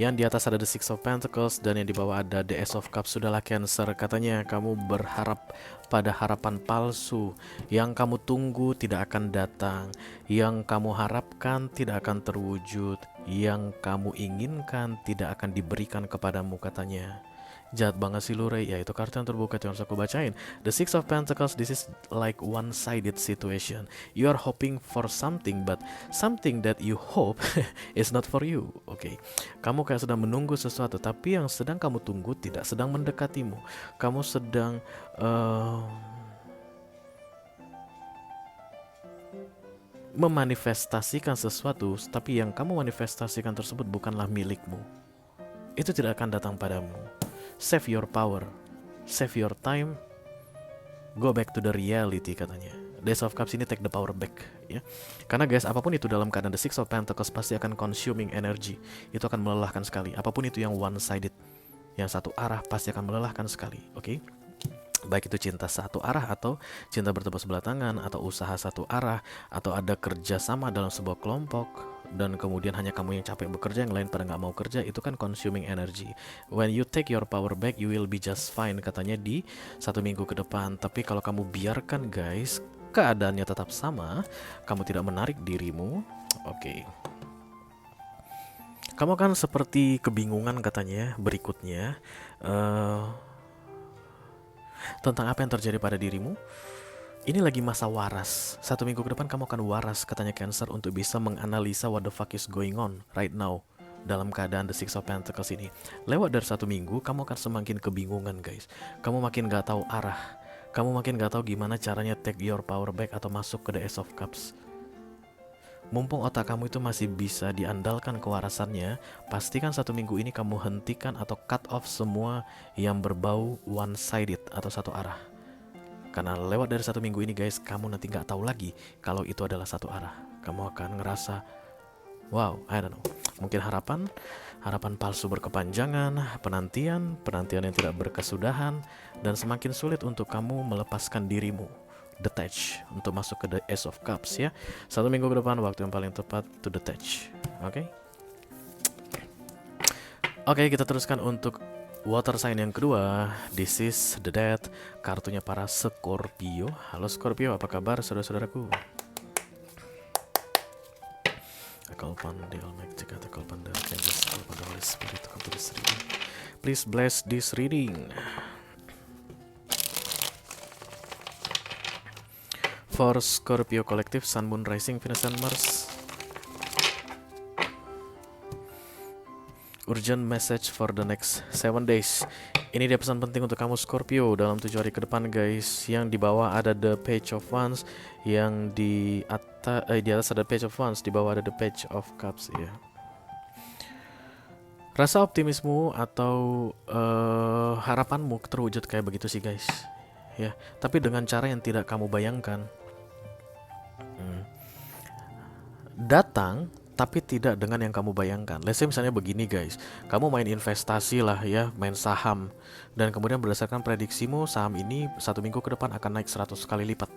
Yang di atas ada The Six of Pentacles dan yang di bawah ada The Ace of Cups. Sudahlah Cancer, katanya kamu berharap pada harapan palsu. Yang kamu tunggu tidak akan datang. Yang kamu harapkan tidak akan terwujud. Yang kamu inginkan tidak akan diberikan kepadamu, katanya. Jahat banget sih lu Ray. Ya itu kartu yang terbuka yang harus aku bacain. The Six of Pentacles, this is like one-sided situation. You are hoping for something, but something that you hope is not for you. Oke. Kamu kayak sedang menunggu sesuatu, tapi yang sedang kamu tunggu tidak sedang mendekatimu. Kamu sedang memanifestasikan sesuatu, tapi yang kamu manifestasikan tersebut bukanlah milikmu. Itu tidak akan datang padamu. Save your power, save your time, go back to the reality, katanya. The Ace of Cups ini take the power back, ya. Karena guys, apapun itu dalam keadaan The Six of Pentacles pasti akan consuming energy. Itu akan melelahkan sekali. Apapun itu yang one-sided, yang satu arah, pasti akan melelahkan sekali, oke? Baik itu cinta satu arah atau cinta bertepuk sebelah tangan, atau usaha satu arah, atau ada kerjasama dalam sebuah kelompok dan kemudian hanya kamu yang capek bekerja, yang lain pada nggak mau kerja, itu kan consuming energy. When you take your power back, you will be just fine, katanya di 1 minggu ke depan. Tapi kalau kamu biarkan guys, keadaannya tetap sama, kamu tidak menarik dirimu, oke. Kamu kan seperti kebingungan, katanya berikutnya tentang apa yang terjadi pada dirimu. Ini lagi masa waras. 1 minggu ke depan kamu akan waras, katanya Cancer, untuk bisa menganalisa what the fuck is going on right now dalam keadaan The Six of Pentacles ini. Lewat dari 1 minggu, kamu akan semakin kebingungan guys. Kamu makin gak tahu arah. Kamu makin gak tahu gimana caranya take your power back atau masuk ke The Ace of Cups. Mumpung otak kamu itu masih bisa diandalkan kewarasannya, pastikan 1 minggu ini kamu hentikan atau cut off semua yang berbau one-sided atau satu arah. Karena lewat dari 1 minggu ini guys, kamu nanti nggak tahu lagi kalau itu adalah satu arah. Kamu akan ngerasa, wow, I don't know. Mungkin harapan palsu berkepanjangan, penantian yang tidak berkesudahan, dan semakin sulit untuk kamu melepaskan dirimu. Detach, untuk masuk ke The Ace of Cups ya. 1 minggu ke depan waktu yang paling tepat to detach. Oke. Oke, kita teruskan untuk water sign yang kedua. This is the Death, kartunya para Scorpio. Halo Scorpio, apa kabar saudara-saudaraku? Kalpan di Almighty, kata kalpan dari Angels, kalpan dari Holy Spirit, kalpan dari reading. Please bless this reading for Scorpio Collective, Sun, Moon, Rising, Venus, and Mars. Urgent message for the next 7 days. Ini dia pesan penting untuk kamu Scorpio dalam 7 hari ke depan guys. Yang di bawah ada The Page of Wands, yang di atas ada Page of Wands, di bawah ada The Page of Cups ya. Rasa optimismu atau harapanmu terwujud kayak begitu sih guys. Ya, tapi dengan cara yang tidak kamu bayangkan. Datang tapi tidak dengan yang kamu bayangkan. Let's say misalnya begini guys, kamu main investasi lah ya, main saham, dan kemudian berdasarkan prediksimu saham ini 1 minggu ke depan akan naik 100 kali lipat.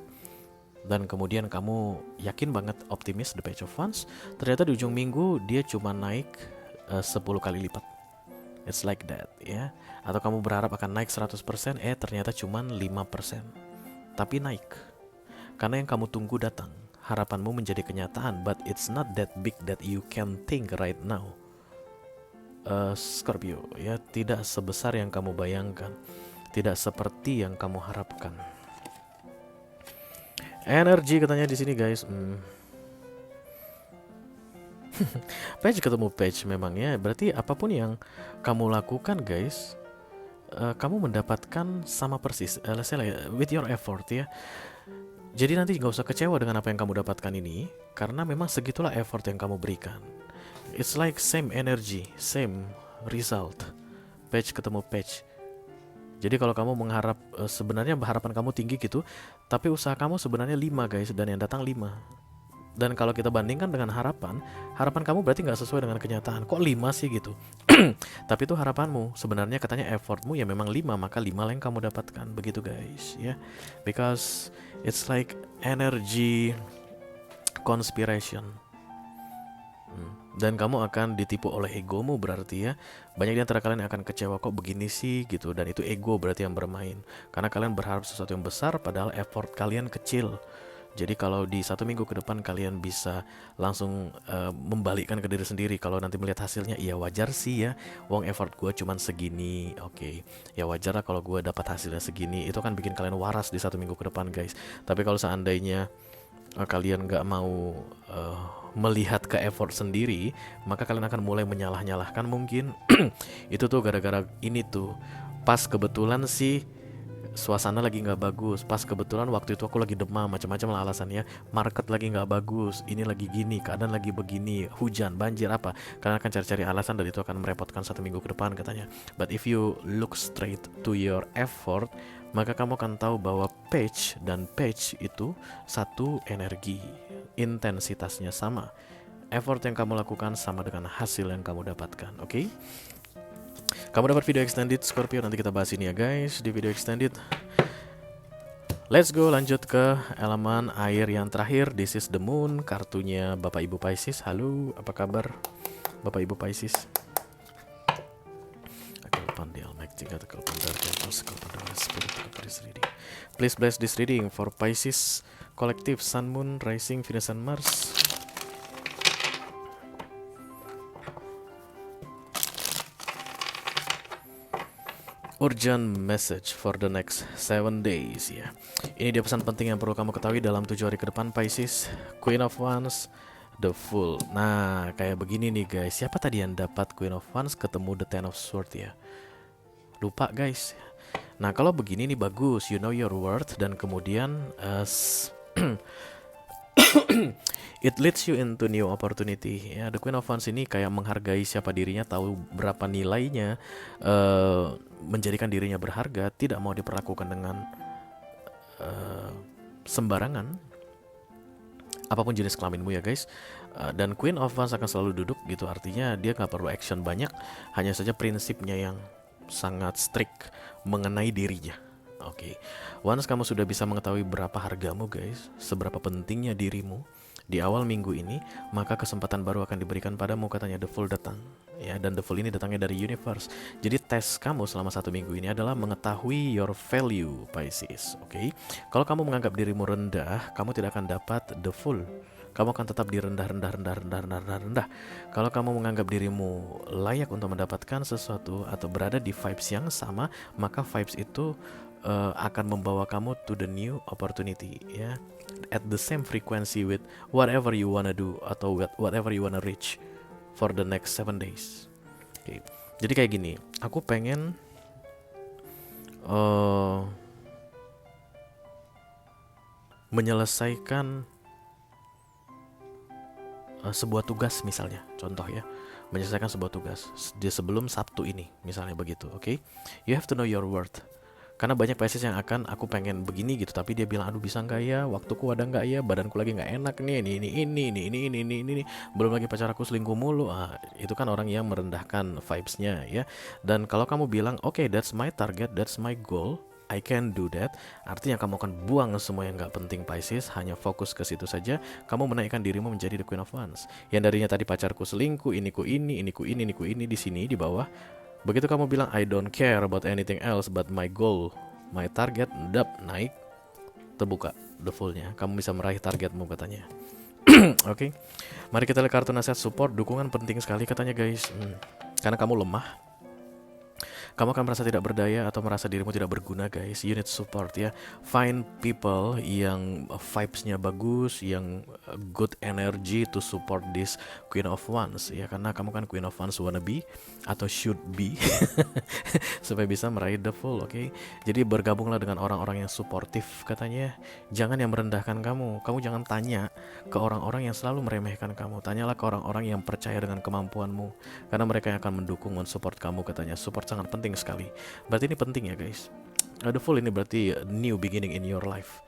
Dan kemudian kamu yakin banget optimis The Page of Wands, ternyata di ujung minggu dia cuma naik 10 kali lipat. It's like that ya. Atau kamu berharap akan naik 100%, ternyata cuma 5%. Tapi naik. Karena yang kamu tunggu datang. Harapanmu menjadi kenyataan, but it's not that big that you can think right now. Scorpio ya, tidak sebesar yang kamu bayangkan, tidak seperti yang kamu harapkan. Energi katanya di sini guys. Page ketemu page memang ya. Berarti apapun yang kamu lakukan guys, kamu mendapatkan sama persis, let's say like, with your effort ya. Jadi nanti nggak usah kecewa dengan apa yang kamu dapatkan ini, karena memang segitulah effort yang kamu berikan. It's like same energy, same result. Patch ketemu patch. Jadi kalau kamu mengharap, sebenarnya harapan kamu tinggi gitu, tapi usaha kamu sebenarnya 5 guys, dan yang datang 5. Dan kalau kita bandingkan dengan harapan kamu berarti nggak sesuai dengan kenyataan. Kok 5 sih gitu? Tapi itu harapanmu. Sebenarnya katanya effortmu ya memang 5, maka 5 lah yang kamu dapatkan. Begitu guys ya. Because it's like energy conspiration. Dan kamu akan ditipu oleh egomu berarti ya. Banyak di antara kalian akan kecewa, kok begini sih gitu. Dan itu ego berarti yang bermain. Karena kalian berharap sesuatu yang besar padahal effort kalian kecil. Jadi kalau di 1 minggu ke depan kalian bisa langsung membalikkan ke diri sendiri. Kalau nanti melihat hasilnya, iya wajar sih ya, wong effort gue cuman segini. Oke, ya wajar lah kalau gue dapat hasilnya segini. Itu kan bikin kalian waras di 1 minggu ke depan guys. Tapi kalau seandainya kalian gak mau melihat ke effort sendiri, maka kalian akan mulai menyalah-nyalahkan mungkin. Itu tuh gara-gara ini tuh, pas kebetulan sih suasana lagi nggak bagus, pas kebetulan waktu itu aku lagi demam, macam-macam lah alasannya. Market lagi nggak bagus, ini lagi gini, keadaan lagi begini, hujan, banjir apa. Kalian akan cari-cari alasan dan itu akan merepotkan 1 minggu ke depan katanya. But if you look straight to your effort, maka kamu akan tahu bahwa page dan page itu satu energi, intensitasnya sama. Effort yang kamu lakukan sama dengan hasil yang kamu dapatkan, oke? Kamu dapat video extended Scorpio, nanti kita bahas ini ya guys di video extended. Let's go lanjut ke elemen air yang terakhir. This is the moon, kartunya Bapak Ibu Pisces. Halo, apa kabar Bapak Ibu Pisces? Please bless this reading for Pisces Collective, Sun, Moon, Rising, Venus, and Mars. Urgent message for the next 7 days ya. Ini dia pesan penting yang perlu kamu ketahui dalam 7 hari ke depan Pisces. Queen of Wands, the Fool. Nah, kayak begini nih guys. Siapa tadi yang dapat Queen of Wands ketemu the Ten of Swords ya? Lupa guys. Nah, kalau begini nih bagus, you know your worth, dan kemudian it leads you into new opportunity ya. The Queen of Wands ini kayak menghargai siapa dirinya, tahu berapa nilainya, menjadikan dirinya berharga, tidak mau diperlakukan dengan sembarangan, apapun jenis kelaminmu ya guys. Dan Queen of Wands akan selalu duduk gitu, artinya dia gak perlu action banyak, hanya saja prinsipnya yang sangat strict mengenai dirinya. Oke. Once kamu sudah bisa mengetahui berapa hargamu guys, seberapa pentingnya dirimu di awal minggu ini, maka kesempatan baru akan diberikan padamu, katanya The Fool datang ya. Dan The Fool ini datangnya dari universe. Jadi tes kamu selama 1 minggu ini adalah mengetahui your value Pisces. Oke. Kalau kamu menganggap dirimu rendah, kamu tidak akan dapat The Fool. Kamu akan tetap di rendah. Kalau kamu menganggap dirimu layak untuk mendapatkan sesuatu atau berada di vibes yang sama, maka vibes itu akan membawa kamu to the new opportunity ya, at the same frequency with whatever you wanna do atau whatever you wanna reach for the next 7 days. Okay. Jadi kayak gini, aku pengen menyelesaikan sebuah tugas misalnya, contoh ya, menyelesaikan sebuah tugas di sebelum Sabtu ini misalnya begitu, oke? You have to know your worth. Karena banyak Pisces yang akan, aku pengen begini gitu, tapi dia bilang, aduh bisa nggak ya, waktuku ada nggak ya, badanku lagi nggak enak nih, ini, belum lagi pacar aku selingkuh mulu. Itu kan orang yang merendahkan vibes-nya ya. Dan kalau kamu bilang, okay, that's my target, that's my goal, I can do that, artinya kamu akan buang semua yang gak penting Pisces, hanya fokus ke situ saja. Kamu menaikkan dirimu menjadi the Queen of Wands. Yang darinya tadi pacarku selingkuh, iniku ini di sini di bawah. Begitu kamu bilang I don't care about anything else but my goal, my target, naik, terbuka the Fool-nya. Kamu bisa meraih targetmu katanya. Oke. Mari kita lihat kartu nasihat support. Dukungan penting sekali katanya guys. Karena kamu lemah. Kamu akan merasa tidak berdaya atau merasa dirimu tidak berguna guys. You need support ya. Find people yang vibes-nya bagus, yang good energy to support this Queen of Wands ya, karena kamu kan Queen of Wands wannabe atau should be supaya bisa meraih the full, oke? Jadi bergabunglah dengan orang-orang yang suportif katanya. Jangan yang merendahkan kamu. Kamu jangan tanya ke orang-orang yang selalu meremehkan kamu. Tanyalah ke orang-orang yang percaya dengan kemampuanmu, karena mereka yang akan mendukung, mensupport kamu katanya. Support sangat penting sekali. Berarti ini penting ya guys. The full ini berarti new beginning in your life.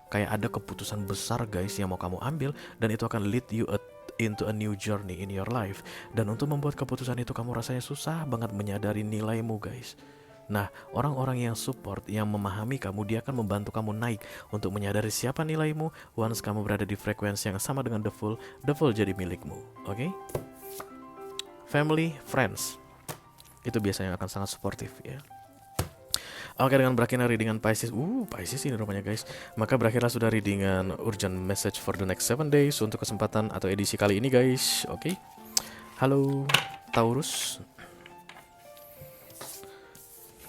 Kayak ada keputusan besar guys yang mau kamu ambil, dan itu akan lead you into a new journey in your life. Dan untuk membuat keputusan itu kamu rasanya susah banget menyadari nilaimu guys. Nah, orang-orang yang support, yang memahami kamu, dia akan membantu kamu naik untuk menyadari siapa nilaimu. Once kamu berada di frekuensi yang sama dengan the full jadi milikmu, oke? Family, friends, itu biasanya akan sangat suportif ya. Oke, dengan berakhirnya readingan Pisces, Pisces ini rupanya guys, maka berakhirlah sudah readingan urgent message for the next 7 days untuk kesempatan atau edisi kali ini guys, oke? Halo Taurus,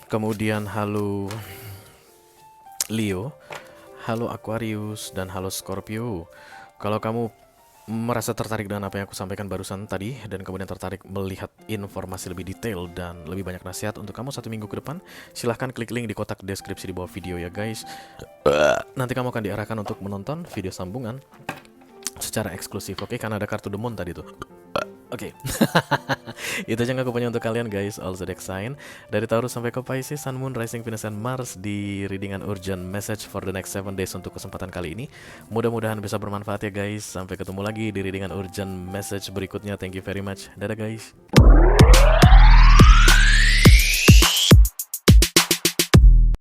kemudian halo Leo, halo Aquarius, dan halo Scorpio. Kalau kamu merasa tertarik dengan apa yang aku sampaikan barusan tadi, dan kemudian tertarik melihat informasi lebih detail dan lebih banyak nasihat untuk kamu 1 minggu ke depan, silahkan klik link di kotak deskripsi di bawah video ya guys. Nanti kamu akan diarahkan untuk menonton video sambungan secara eksklusif, oke? Karena ada kartu demon tadi tuh. Oke. Itu aja yang aku punya untuk kalian guys. All zodiac sign dari Taurus sampai ke Pisces, Sun, Moon, Rising, Venus, and Mars di readingan urgent message for the next 7 days untuk kesempatan kali ini. Mudah-mudahan bisa bermanfaat ya guys. Sampai ketemu lagi di readingan urgent message berikutnya. Thank you very much. Dadah guys.